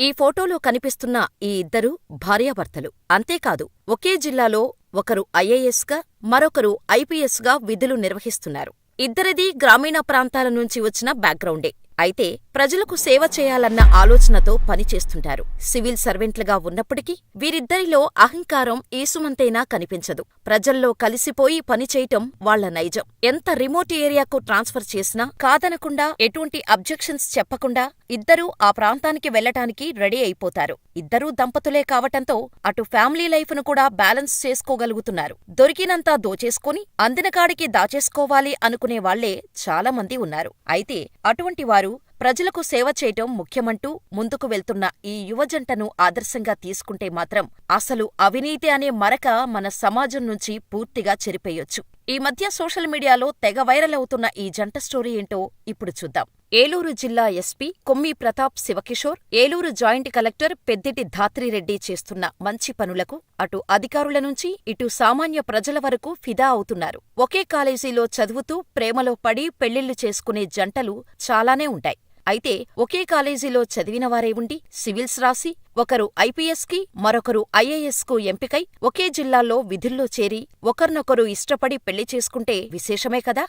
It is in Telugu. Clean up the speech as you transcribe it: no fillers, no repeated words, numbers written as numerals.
ఈ ఫోటోలో కనిపిస్తున్న ఈ ఇద్దరు భార్యాభర్తలు. అంతేకాదు, ఒకే జిల్లాలో ఒకరు ఐఏఎస్గా, మరొకరు ఐపీఎస్గా విధులు నిర్వహిస్తున్నారు. ఇద్దరిదీ గ్రామీణ ప్రాంతాల నుంచి వచ్చిన బ్యాక్గ్రౌండే. అయితే ప్రజలకు సేవ చేయాలన్న ఆలోచనతో పనిచేస్తుంటారు. సివిల్ సర్వెంట్లుగా ఉన్నప్పటికీ వీరిద్దరిలో అహంకారం ఈసుమంతైనా కనిపించదు. ప్రజల్లో కలిసిపోయి పనిచేయటం వాళ్ల నైజం. ఎంత రిమోట్ ఏరియాకు ట్రాన్స్ఫర్ చేసినా కాదనకుండా, ఎటువంటి అబ్జెక్షన్స్ చెప్పకుండా ఇద్దరూ ఆ ప్రాంతానికి వెళ్లటానికి రెడీ అయిపోతారు. ఇద్దరూ దంపతులే కావటంతో అటు ఫ్యామిలీ లైఫ్ను కూడా బ్యాలెన్స్ చేసుకోగలుగుతున్నారు. దొరికినంతా దోచేసుకుని అందినకాడికి దాచేసుకోవాలి అనుకునే వాళ్లే చాలామంది ఉన్నారు. అయితే అటువంటి వారు ప్రజలకు సేవ చేయటం ముఖ్యమంటూ ముందుకు వెళ్తున్న ఈ యువజంటను ఆదర్శంగా తీసుకుంటే మాత్రం అసలు అవినీతి అనే మరక మన సమాజం నుంచి పూర్తిగా చెరిపేయొచ్చు. ఈ మధ్య సోషల్ మీడియాలో తెగ వైరల్ అవుతున్న ఈ జంట స్టోరీ ఏంటో ఇప్పుడు చూద్దాం. ఏలూరు జిల్లా ఎస్పీ కొమ్మి ప్రతాప్ శివకిషోర్, ఏలూరు జాయింట్ కలెక్టర్ పెద్దిటి ధాత్రిరెడ్డి చేస్తున్న మంచి పనులకు అటు అధికారుల నుంచి ఇటు సామాన్య ప్రజల వరకు ఫిదా అవుతున్నారు. ఒకే కాలేజీలో చదువుతూ ప్రేమలో పడి పెళ్లిళ్లు చేసుకునే జంటలు చాలానే ఉంటాయి. అయితే ఒకే కాలేజీలో చదివినవారే ఉండి సివిల్స్ రాసి ఒకరు ఐపీఎస్కి, మరొకరు ఐఏఎస్కు ఎంపికై ఒకే జిల్లాల్లో విధుల్లో చేరి ఒకర్నొకరు ఇష్టపడి పెళ్లి చేసుకుంటే విశేషమే కదా.